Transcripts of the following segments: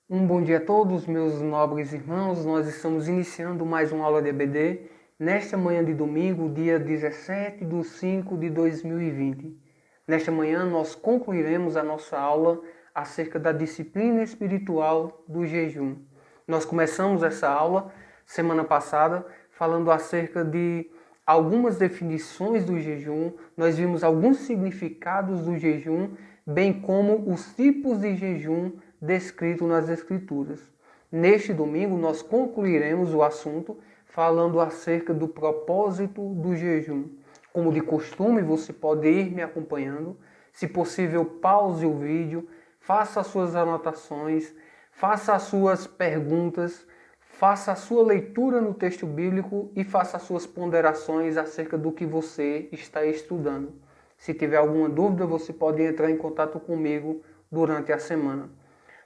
Um bom dia a todos, meus nobres irmãos. Nós estamos iniciando mais uma aula de EBD nesta manhã de domingo, dia 17/5/2020. Nesta manhã nós concluiremos a nossa aula acerca da disciplina espiritual do jejum. Nós começamos essa aula semana passada falando acerca de algumas definições do jejum, nós vimos alguns significados do jejum, bem como os tipos de jejum descritos nas Escrituras. Neste domingo, nós concluiremos o assunto falando acerca do propósito do jejum. Como de costume, você pode ir me acompanhando. Se possível, pause o vídeo, faça as suas anotações, faça as suas perguntas, faça a sua leitura no texto bíblico e faça as suas ponderações acerca do que você está estudando. Se tiver alguma dúvida, você pode entrar em contato comigo durante a semana.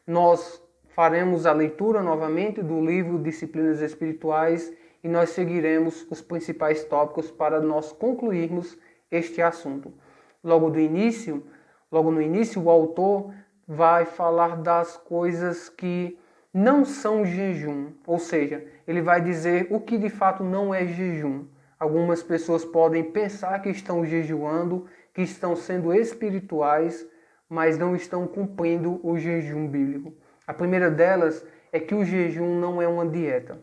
Nós faremos a leitura novamente do livro Disciplinas Espirituais e nós seguiremos os principais tópicos para nós concluirmos este assunto. Logo no início, o autor vai falar das coisas que não são jejum, ou seja, ele vai dizer o que de fato não é jejum. Algumas pessoas podem pensar que estão jejuando, que estão sendo espirituais, mas não estão cumprindo o jejum bíblico. A primeira delas é que o jejum não é uma dieta.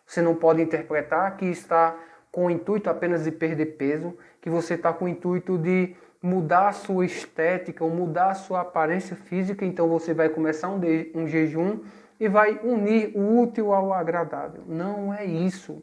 Você não pode interpretar que está com o intuito apenas de perder peso, que você está com o intuito de mudar a sua estética ou mudar a sua aparência física, então você vai começar um jejum e vai unir o útil ao agradável. Não é isso.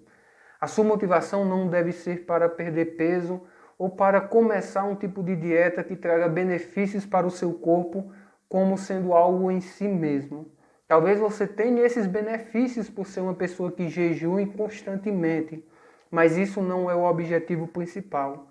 A sua motivação não deve ser para perder peso ou para começar um tipo de dieta que traga benefícios para o seu corpo como sendo algo em si mesmo. Talvez você tenha esses benefícios por ser uma pessoa que jejue constantemente, mas isso não é o objetivo principal.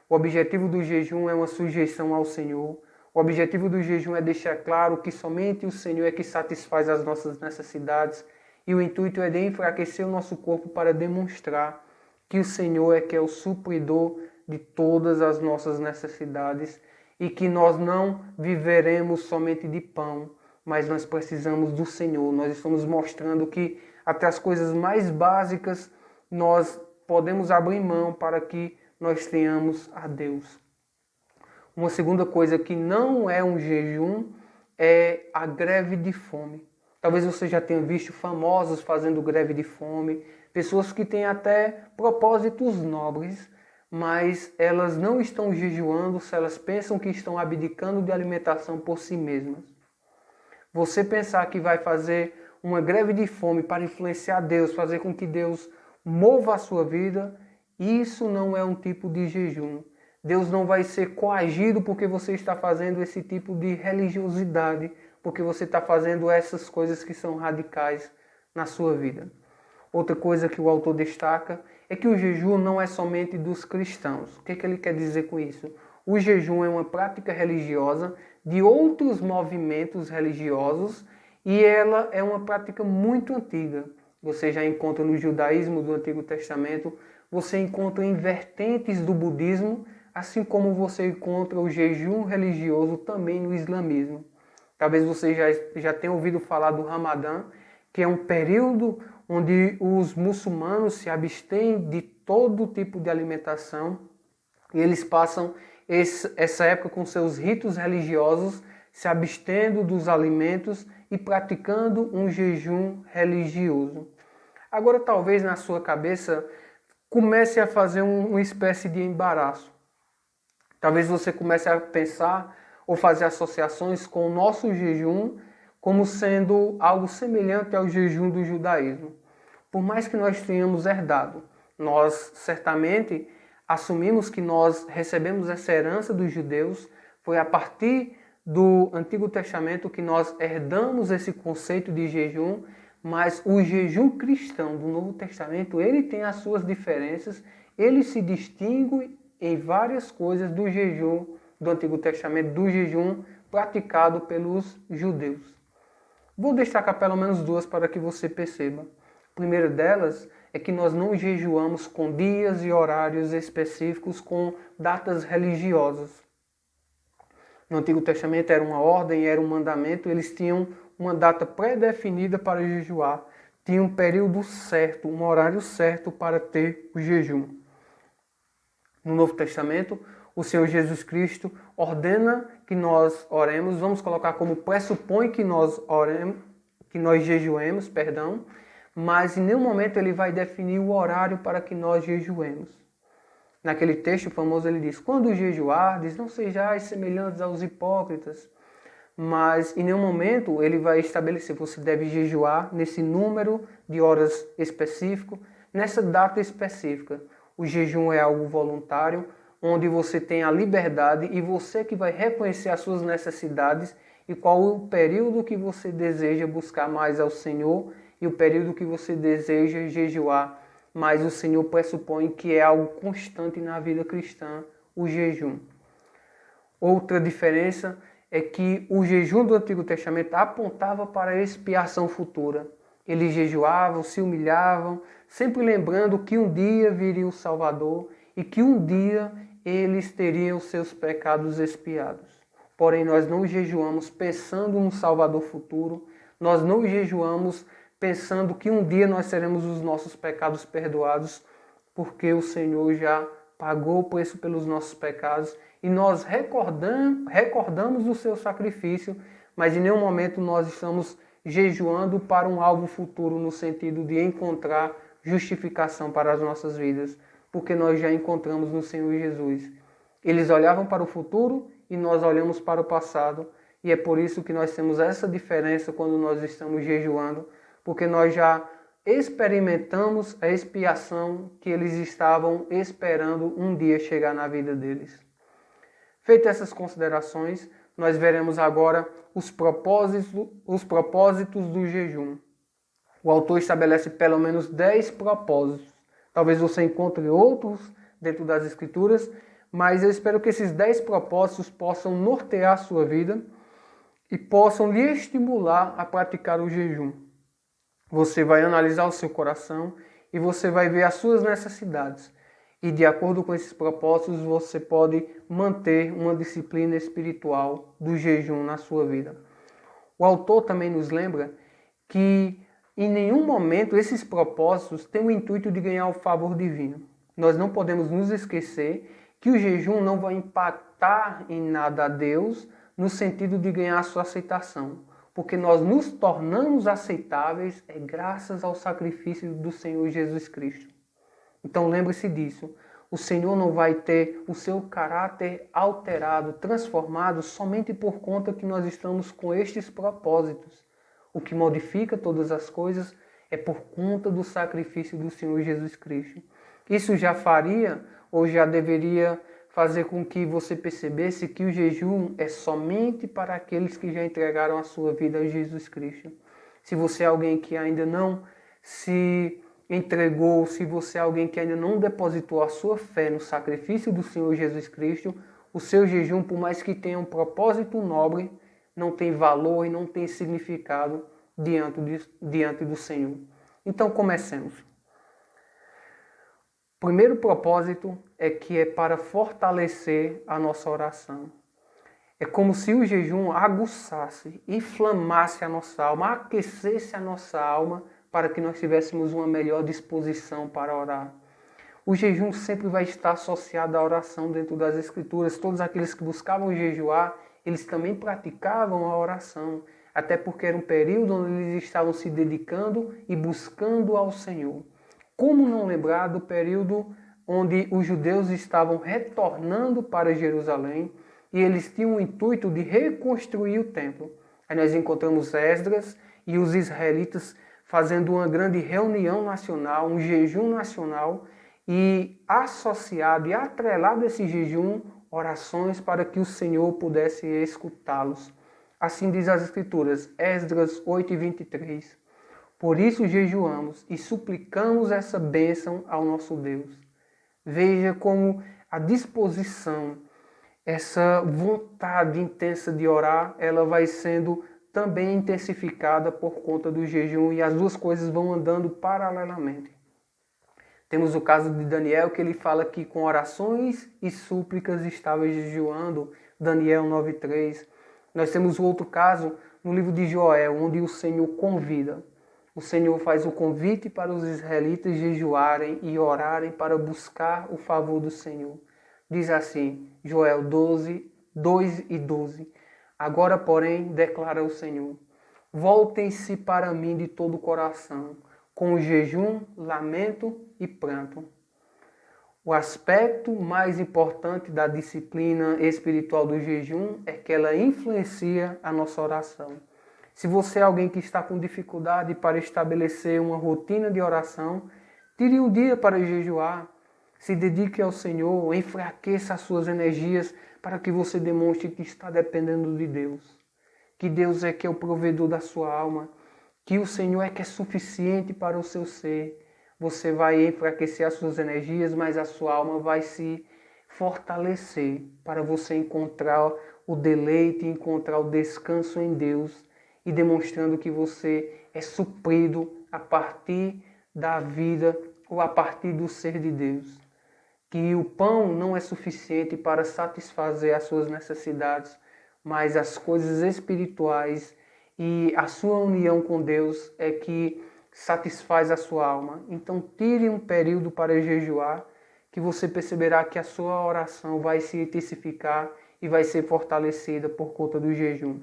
O objetivo do jejum é uma sujeição ao Senhor. O objetivo do jejum é deixar claro que somente o Senhor é que satisfaz as nossas necessidades e o intuito é de enfraquecer o nosso corpo para demonstrar que o Senhor é que é o supridor de todas as nossas necessidades e que nós não viveremos somente de pão, mas nós precisamos do Senhor. Nós estamos mostrando que até as coisas mais básicas nós podemos abrir mão para que nós tenhamos a Deus. Uma segunda coisa que não é um jejum é a greve de fome. Talvez você já tenha visto famosos fazendo greve de fome, pessoas que têm até propósitos nobres, mas elas não estão jejuando se elas pensam que estão abdicando de alimentação por si mesmas. Você pensar que vai fazer uma greve de fome para influenciar Deus, fazer com que Deus mova a sua vida, isso não é um tipo de jejum. Deus não vai ser coagido porque você está fazendo esse tipo de religiosidade, porque você está fazendo essas coisas que são radicais na sua vida. Outra coisa que o autor destaca é que o jejum não é somente dos cristãos. O que ele quer dizer com isso? O jejum é uma prática religiosa de outros movimentos religiosos e ela é uma prática muito antiga. Você já encontra no judaísmo do Antigo Testamento, você encontra em vertentes do budismo, assim como você encontra o jejum religioso também no islamismo. Talvez você já tenha ouvido falar do Ramadã, que é um período onde os muçulmanos se abstêm de todo tipo de alimentação e eles passam essa época com seus ritos religiosos, se abstendo dos alimentos e praticando um jejum religioso. Agora, talvez na sua cabeça comece a fazer uma espécie de embaraço. Talvez você comece a pensar ou fazer associações com o nosso jejum como sendo algo semelhante ao jejum do judaísmo. Por mais que nós tenhamos herdado, nós certamente assumimos que nós recebemos essa herança dos judeus, foi a partir do Antigo Testamento que nós herdamos esse conceito de jejum, mas o jejum cristão do Novo Testamento, ele tem as suas diferenças, ele se distingue em várias coisas do jejum do Antigo Testamento, do jejum praticado pelos judeus. Vou destacar pelo menos duas para que você perceba. A primeira delas é que nós não jejuamos com dias e horários específicos, com datas religiosas. No Antigo Testamento era uma ordem, era um mandamento, eles tinham uma data pré-definida para jejuar, tinha um período certo, um horário certo para ter o jejum. No Novo Testamento, o Senhor Jesus Cristo ordena que nós oremos, vamos colocar como pressupõe que nós oremos, que nós jejuemos, mas em nenhum momento ele vai definir o horário para que nós jejuemos. Naquele texto famoso ele diz, quando jejuardes, não sejais semelhantes aos hipócritas, mas em nenhum momento ele vai estabelecer, você deve jejuar nesse número de horas específico, nessa data específica. O jejum é algo voluntário, onde você tem a liberdade e você que vai reconhecer as suas necessidades e qual o período que você deseja buscar mais ao Senhor e o período que você deseja jejuar. Mas o Senhor pressupõe que é algo constante na vida cristã, o jejum. Outra diferença é que o jejum do Antigo Testamento apontava para a expiação futura. Eles jejuavam, se humilhavam, sempre lembrando que um dia viria o Salvador e que um dia eles teriam seus pecados expiados. Porém, nós não jejuamos pensando no Salvador futuro, nós não jejuamos pensando que um dia nós teremos os nossos pecados perdoados, porque o Senhor já pagou o preço pelos nossos pecados e nós recordamos o seu sacrifício, mas em nenhum momento nós estamos jejuando para um alvo futuro no sentido de encontrar justificação para as nossas vidas, porque nós já encontramos no Senhor Jesus. Eles olhavam para o futuro e nós olhamos para o passado, e é por isso que nós temos essa diferença quando nós estamos jejuando, porque nós já experimentamos a expiação que eles estavam esperando um dia chegar na vida deles. Feitas essas considerações, nós veremos agora os propósitos do jejum. O autor estabelece pelo menos 10 propósitos. Talvez você encontre outros dentro das Escrituras, mas eu espero que esses 10 propósitos possam nortear a sua vida e possam lhe estimular a praticar o jejum. Você vai analisar o seu coração e você vai ver as suas necessidades. E de acordo com esses propósitos, você pode manter uma disciplina espiritual do jejum na sua vida. O autor também nos lembra que em nenhum momento esses propósitos têm o intuito de ganhar o favor divino. Nós não podemos nos esquecer que o jejum não vai impactar em nada a Deus no sentido de ganhar a sua aceitação. Porque nós nos tornamos aceitáveis graças ao sacrifício do Senhor Jesus Cristo. Então lembre-se disso. O Senhor não vai ter o seu caráter alterado, transformado, somente por conta que nós estamos com estes propósitos. O que modifica todas as coisas é por conta do sacrifício do Senhor Jesus Cristo. Isso já faria, ou já deveria fazer com que você percebesse que o jejum é somente para aqueles que já entregaram a sua vida a Jesus Cristo. Se você é alguém que ainda não se entregou, se você é alguém que ainda não depositou a sua fé no sacrifício do Senhor Jesus Cristo, o seu jejum, por mais que tenha um propósito nobre, não tem valor e não tem significado diante do Senhor. Então comecemos. O primeiro propósito é que é para fortalecer a nossa oração. É como se o jejum aguçasse, inflamasse a nossa alma, aquecesse a nossa alma para que nós tivéssemos uma melhor disposição para orar. O jejum sempre vai estar associado à oração dentro das Escrituras. Todos aqueles que buscavam jejuar, eles também praticavam a oração, até porque era um período onde eles estavam se dedicando e buscando ao Senhor. Como não lembrar do período onde os judeus estavam retornando para Jerusalém e eles tinham o intuito de reconstruir o templo? Aí nós encontramos Esdras e os israelitas fazendo uma grande reunião nacional, um jejum nacional e associado e atrelado a esse jejum, orações para que o Senhor pudesse escutá-los. Assim diz as Escrituras, Esdras 8:23. Por isso jejuamos e suplicamos essa bênção ao nosso Deus. Veja como a disposição, essa vontade intensa de orar, ela vai sendo também intensificada por conta do jejum e as duas coisas vão andando paralelamente. Temos o caso de Daniel, que ele fala que com orações e súplicas estava jejuando, Daniel 9:3. Nós temos o outro caso no livro de Joel, onde o Senhor convida. O Senhor faz o convite para os israelitas jejuarem e orarem para buscar o favor do Senhor. Diz assim, Joel 12, 2 e 12. Agora, porém, declara o Senhor, voltem-se para mim de todo o coração, com jejum, lamento e pranto. O aspecto mais importante da disciplina espiritual do jejum é que ela influencia a nossa oração. Se você é alguém que está com dificuldade para estabelecer uma rotina de oração, tire um dia para jejuar, se dedique ao Senhor, enfraqueça as suas energias para que você demonstre que está dependendo de Deus. Que Deus é que é o provedor da sua alma, que o Senhor é que é suficiente para o seu ser. Você vai enfraquecer as suas energias, mas a sua alma vai se fortalecer para você encontrar o deleite, encontrar o descanso em Deus e demonstrando que você é suprido a partir da vida ou a partir do ser de Deus. Que o pão não é suficiente para satisfazer as suas necessidades, mas as coisas espirituais e a sua união com Deus é que satisfaz a sua alma. Então tire um período para jejuar, que você perceberá que a sua oração vai se intensificar e vai ser fortalecida por conta do jejum.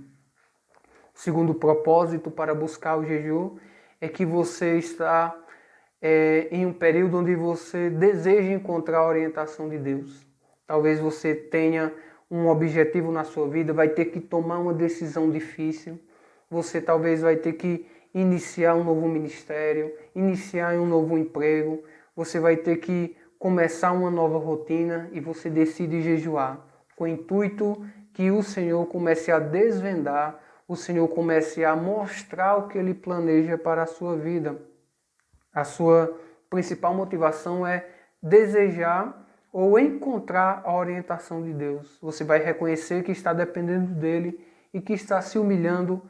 O segundo propósito para buscar o jejum é que você está em um período onde você deseja encontrar a orientação de Deus. Talvez você tenha um objetivo na sua vida, vai ter que tomar uma decisão difícil. Você talvez vai ter que iniciar um novo ministério, iniciar um novo emprego. Você vai ter que começar uma nova rotina e você decide jejuar, com o intuito que o Senhor comece a desvendar, o Senhor comece a mostrar o que Ele planeja para a sua vida. A sua principal motivação é desejar ou encontrar a orientação de Deus. Você vai reconhecer que está dependendo dEle e que está se humilhando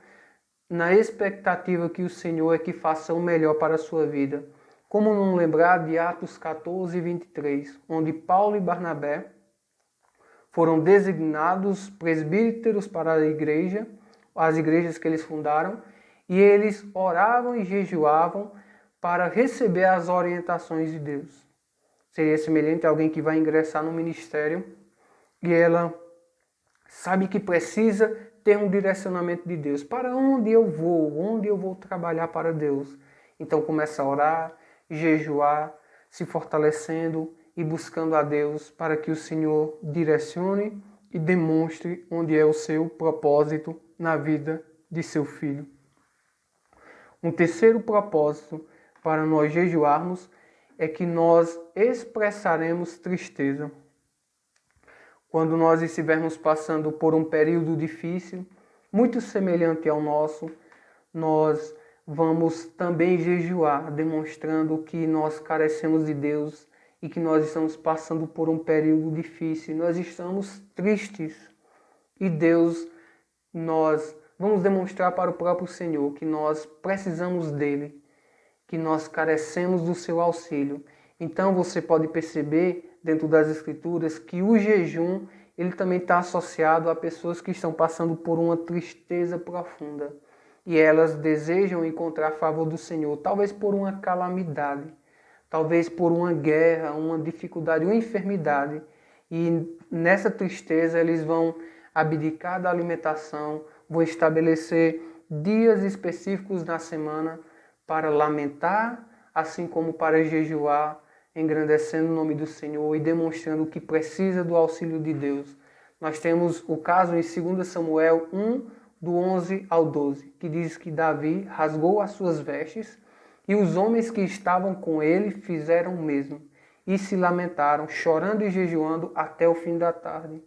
na expectativa que o Senhor é que faça o melhor para a sua vida. Como não lembrar de Atos 14, 23, onde Paulo e Barnabé foram designados presbíteros para a igreja, as igrejas que eles fundaram, e eles oravam e jejuavam para receber as orientações de Deus. Seria semelhante a alguém que vai ingressar no ministério e ela sabe que precisa ter um direcionamento de Deus. Para onde eu vou trabalhar para Deus? Então começa a orar, jejuar, se fortalecendo e buscando a Deus para que o Senhor direcione e demonstre onde é o seu propósito na vida de seu filho. Um terceiro propósito para nós jejuarmos é que nós expressaremos tristeza. Quando nós estivermos passando por um período difícil, muito semelhante ao nosso, nós vamos também jejuar, demonstrando que nós carecemos de Deus e que nós estamos passando por um período difícil. Nós estamos tristes e Deus, nós vamos demonstrar para o próprio Senhor que nós precisamos dele, que nós carecemos do seu auxílio. Então você pode perceber dentro das Escrituras que o jejum ele também está associado a pessoas que estão passando por uma tristeza profunda e elas desejam encontrar a favor do Senhor, talvez por uma calamidade, talvez por uma guerra, uma dificuldade, uma enfermidade, e nessa tristeza eles vão abdicar da alimentação, vão estabelecer dias específicos na semana para lamentar, assim como para jejuar, engrandecendo o nome do Senhor e demonstrando que precisa do auxílio de Deus. Nós temos o caso em 2 Samuel 1, do 11 ao 12, que diz que Davi rasgou as suas vestes e os homens que estavam com ele fizeram o mesmo e se lamentaram, chorando e jejuando até o fim da tarde.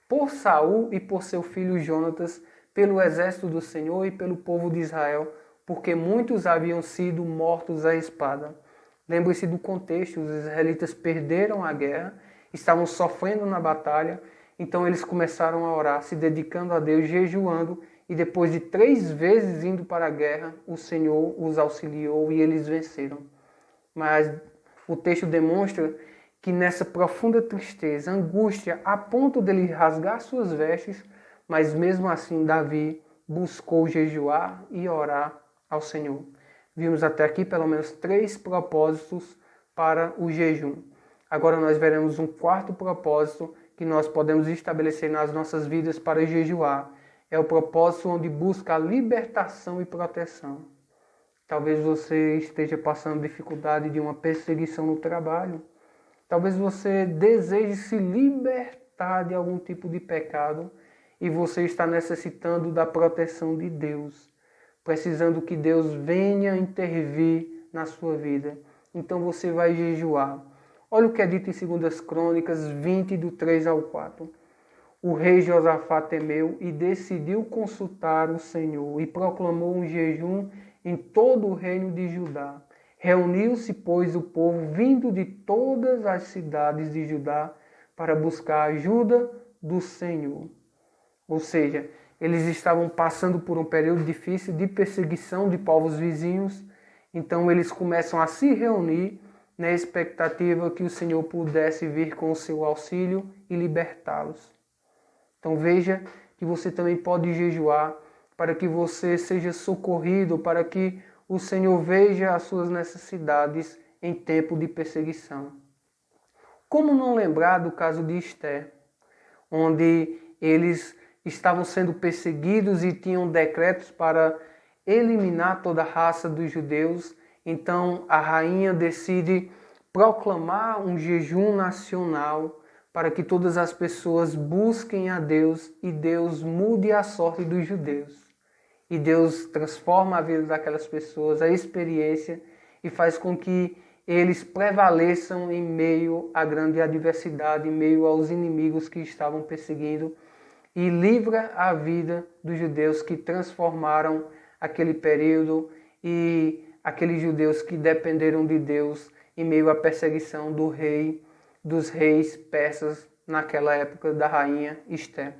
Por Saul e por seu filho Jonatas, pelo exército do Senhor e pelo povo de Israel, porque muitos haviam sido mortos à espada. Lembre-se do contexto, os israelitas perderam a guerra, estavam sofrendo na batalha, então eles começaram a orar, se dedicando a Deus, jejuando, e depois de 3 vezes indo para a guerra, o Senhor os auxiliou e eles venceram. Mas o texto demonstra que nessa profunda tristeza, angústia, a ponto dele rasgar suas vestes, mas mesmo assim Davi buscou jejuar e orar ao Senhor. Vimos até aqui pelo menos 3 propósitos para o jejum. Agora nós veremos um quarto propósito que nós podemos estabelecer nas nossas vidas para jejuar. É o propósito onde busca a libertação e proteção. Talvez você esteja passando dificuldade de uma perseguição no trabalho. Talvez você deseje se libertar de algum tipo de pecado e você está necessitando da proteção de Deus, precisando que Deus venha intervir na sua vida. Então você vai jejuar. Olha o que é dito em 2 Crônicas 20, do 3 ao 4. O rei Josafá temeu e decidiu consultar o Senhor e proclamou um jejum em todo o reino de Judá. Reuniu-se, pois, o povo vindo de todas as cidades de Judá para buscar a ajuda do Senhor. Ou seja, eles estavam passando por um período difícil de perseguição de povos vizinhos, então eles começam a se reunir na expectativa que o Senhor pudesse vir com o seu auxílio e libertá-los. Então veja que você também pode jejuar para que você seja socorrido, para que o Senhor veja as suas necessidades em tempo de perseguição. Como não lembrar do caso de Esther, onde eles estavam sendo perseguidos e tinham decretos para eliminar toda a raça dos judeus. Então a rainha decide proclamar um jejum nacional para que todas as pessoas busquem a Deus e Deus mude a sorte dos judeus. E Deus transforma a vida daquelas pessoas, a experiência, e faz com que eles prevaleçam em meio à grande adversidade, em meio aos inimigos que estavam perseguindo, e livra a vida dos judeus que transformaram aquele período e aqueles judeus que dependeram de Deus em meio à perseguição dos reis persas naquela época da rainha Esther.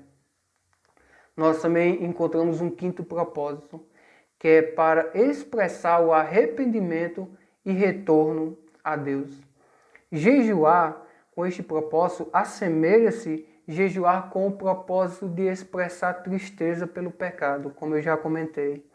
Nós também encontramos um quinto propósito, que é para expressar o arrependimento e retorno a Deus. Jejuar com este propósito assemelha-se jejuar com o propósito de expressar tristeza pelo pecado, como eu já comentei.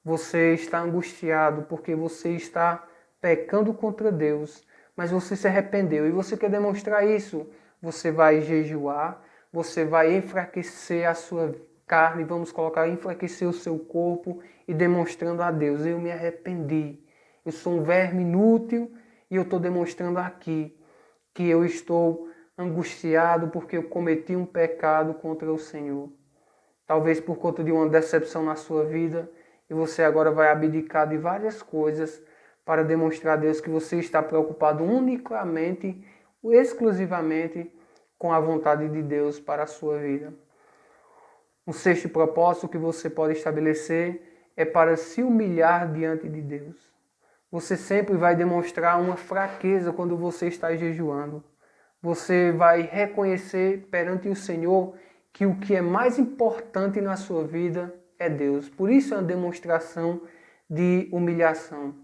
Você está angustiado porque você está pecando contra Deus, mas você se arrependeu e você quer demonstrar isso. Você vai jejuar, você vai enfraquecer a sua carne, vamos colocar, enfraquecer o seu corpo e demonstrando a Deus, eu me arrependi. Eu sou um verme inútil e eu estou demonstrando aqui que eu estou angustiado porque eu cometi um pecado contra o Senhor. Talvez por conta de uma decepção na sua vida, e você agora vai abdicar de várias coisas para demonstrar a Deus que você está preocupado unicamente, exclusivamente com a vontade de Deus para a sua vida. Um sexto propósito que você pode estabelecer é para se humilhar diante de Deus. Você sempre vai demonstrar uma fraqueza quando você está jejuando. Você vai reconhecer perante o Senhor que o que é mais importante na sua vida é Deus. Por isso é uma demonstração de humilhação.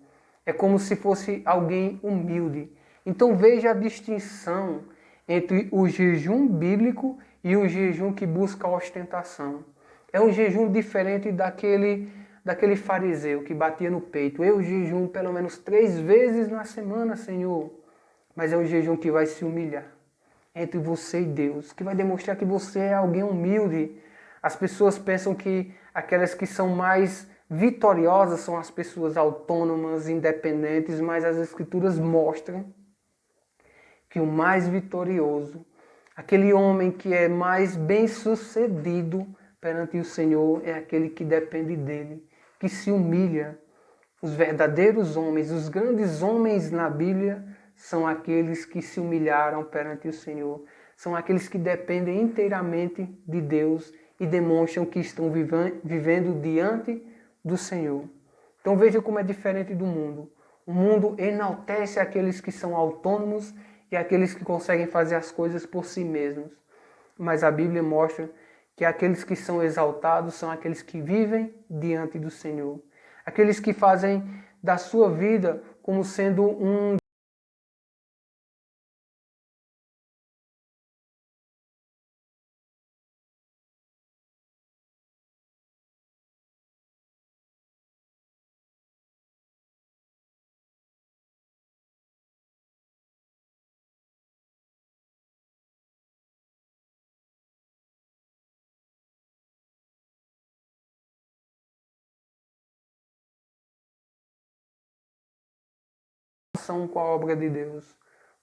É como se fosse alguém humilde. Então veja a distinção entre o jejum bíblico e o jejum que busca a ostentação. É um jejum diferente daquele fariseu que batia no peito. Eu jejum pelo menos 3 vezes na semana, Senhor. Mas é um jejum que vai se humilhar entre você e Deus, que vai demonstrar que você é alguém humilde. As pessoas pensam que aquelas que são mais vitoriosas são as pessoas autônomas, independentes, mas as Escrituras mostram que o mais vitorioso, aquele homem que é mais bem-sucedido perante o Senhor, é aquele que depende dele, que se humilha. Os verdadeiros homens, os grandes homens na Bíblia, são aqueles que se humilharam perante o Senhor. São aqueles que dependem inteiramente de Deus e demonstram que estão vivendo diante do Senhor. Então veja como é diferente do mundo. O mundo enaltece aqueles que são autônomos e aqueles que conseguem fazer as coisas por si mesmos. Mas a Bíblia mostra que aqueles que são exaltados são aqueles que vivem diante do Senhor. Aqueles que fazem da sua vida como sendo um preocupação com a obra de Deus.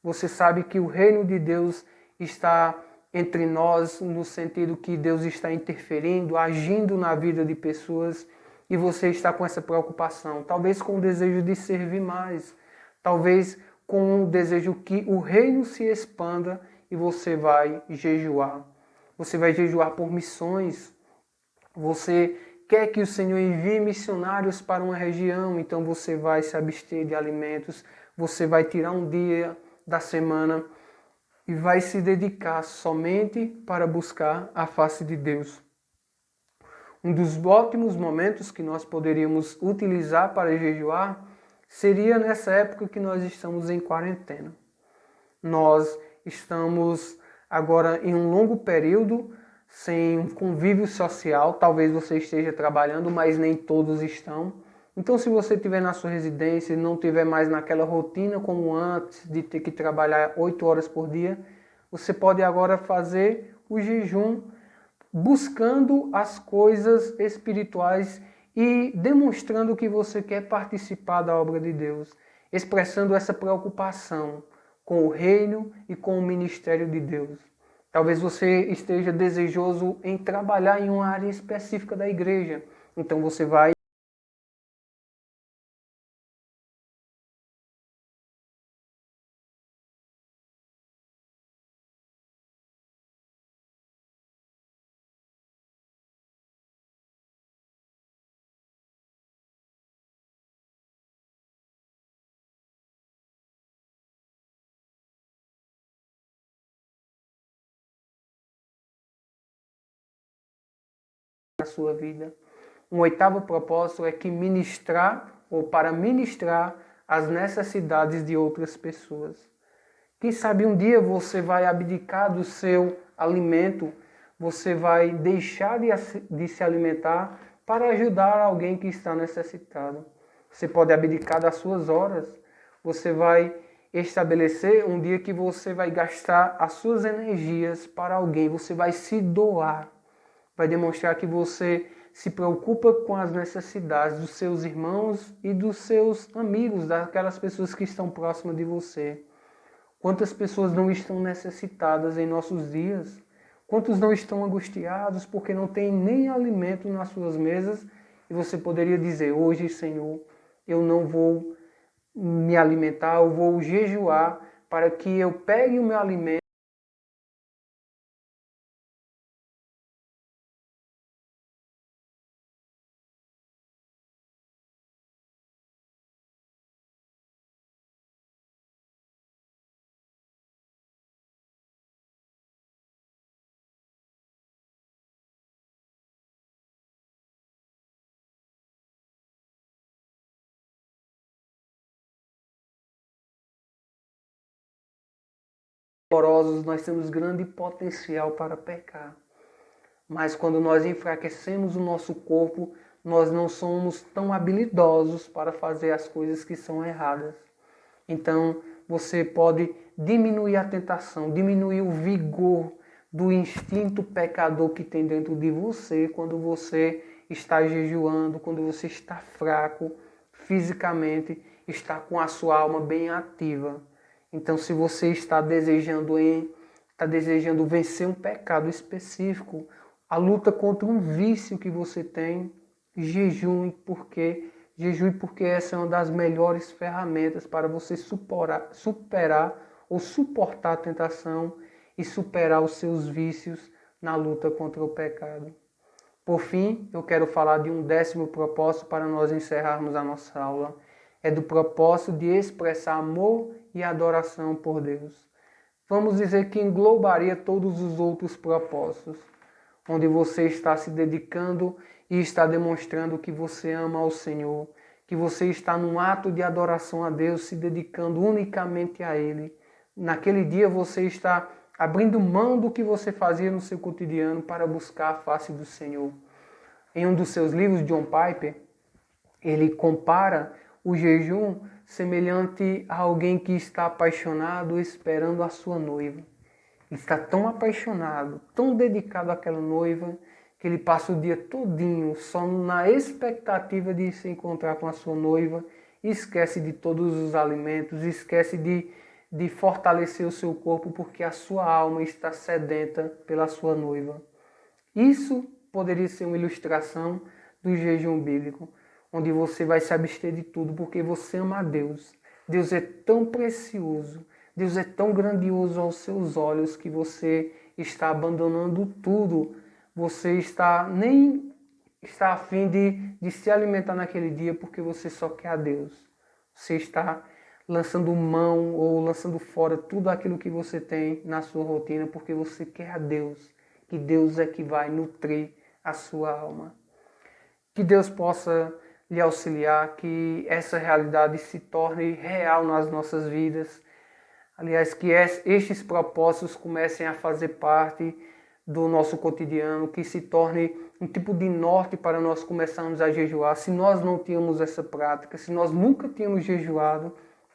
Você sabe que o reino de Deus está entre nós, no sentido que Deus está interferindo, agindo na vida de pessoas, e você está com essa preocupação, talvez com o desejo de servir mais, talvez com o desejo que o reino se expanda, e você vai jejuar. Você vai jejuar por missões. Você quer que o Senhor envie missionários para uma região, então você vai se abster de alimentos, você vai tirar um dia da semana e vai se dedicar somente para buscar a face de Deus. Um dos ótimos momentos que nós poderíamos utilizar para jejuar seria nessa época que nós estamos em quarentena. Nós estamos agora em um longo período sem um convívio social. Talvez você esteja trabalhando, mas nem todos estão. Então, se você estiver na sua residência e não estiver mais naquela rotina como antes, de ter que trabalhar 8 horas por dia, você pode agora fazer o jejum buscando as coisas espirituais e demonstrando que você quer participar da obra de Deus, expressando essa preocupação com o reino e com o ministério de Deus. Talvez você esteja desejoso em trabalhar em uma área específica da igreja, então você vai na sua vida. Um oitavo propósito é que ministrar ou para ministrar as necessidades de outras pessoas. Quem sabe um dia você vai abdicar do seu alimento, você vai deixar de se alimentar para ajudar alguém que está necessitado. Você pode abdicar das suas horas, você vai estabelecer um dia que você vai gastar as suas energias para alguém, você vai se doar. Vai demonstrar que você se preocupa com as necessidades dos seus irmãos e dos seus amigos, daquelas pessoas que estão próximas de você. Quantas pessoas não estão necessitadas em nossos dias? Quantos não estão angustiados porque não têm nem alimento nas suas mesas? E você poderia dizer, hoje, Senhor, eu não vou me alimentar, eu vou jejuar para que eu pegue o meu alimento. Nós temos grande potencial para pecar. Mas quando nós enfraquecemos o nosso corpo, nós não somos tão habilidosos para fazer as coisas que são erradas. Então, você pode diminuir a tentação, diminuir o vigor do instinto pecador que tem dentro de você quando você está jejuando, quando você está fraco fisicamente, está com a sua alma bem ativa. Então, se você está desejando vencer um pecado específico, a luta contra um vício que você tem, jejue porque essa é uma das melhores ferramentas para você superar ou suportar a tentação e superar os seus vícios na luta contra o pecado. Por fim, eu quero falar de um 10º propósito para nós encerrarmos a nossa aula. É do propósito de expressar amor e adoração por Deus. Vamos dizer que englobaria todos os outros propósitos, onde você está se dedicando e está demonstrando que você ama ao Senhor, que você está num ato de adoração a Deus, se dedicando unicamente a Ele. Naquele dia você está abrindo mão do que você fazia no seu cotidiano para buscar a face do Senhor. Em um dos seus livros, John Piper, ele compara o jejum semelhante a alguém que está apaixonado esperando a sua noiva. Ele está tão apaixonado, tão dedicado àquela noiva, que ele passa o dia todinho só na expectativa de se encontrar com a sua noiva esquece de todos os alimentos, esquece de fortalecer o seu corpo, porque a sua alma está sedenta pela sua noiva. Isso poderia ser uma ilustração do jejum bíblico, onde você vai se abster de tudo porque você ama a Deus. Deus é tão precioso, Deus é tão grandioso aos seus olhos que você está abandonando tudo. Você nem está a fim de se alimentar naquele dia porque você só quer a Deus. Você está lançando mão ou lançando fora tudo aquilo que você tem na sua rotina porque você quer a Deus. Que Deus é que vai nutrir a sua alma. Que Deus possa lhe auxiliar, que essa realidade se torne real nas nossas vidas. Aliás, que estes propósitos comecem a fazer parte do nosso cotidiano, que se torne um tipo de norte para nós começarmos a jejuar. Se nós não tínhamos essa prática, se nós nunca tínhamos jejuado,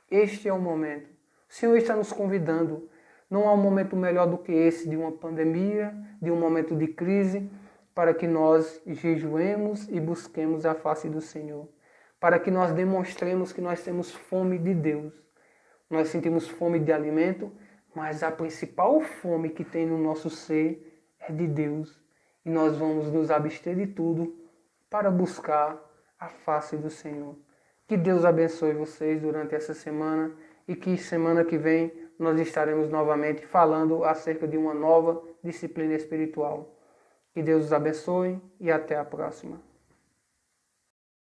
este é o momento. O Senhor está nos convidando. Não há um momento melhor do que esse, de uma pandemia, de um momento de crise, para que nós jejuemos e busquemos a face do Senhor. Para que nós demonstremos que nós temos fome de Deus. Nós sentimos fome de alimento, mas a principal fome que tem no nosso ser é de Deus. E nós vamos nos abster de tudo para buscar a face do Senhor. Que Deus abençoe vocês durante essa semana e que semana que vem nós estaremos novamente falando acerca de uma nova disciplina espiritual. Que Deus os abençoe e até a próxima.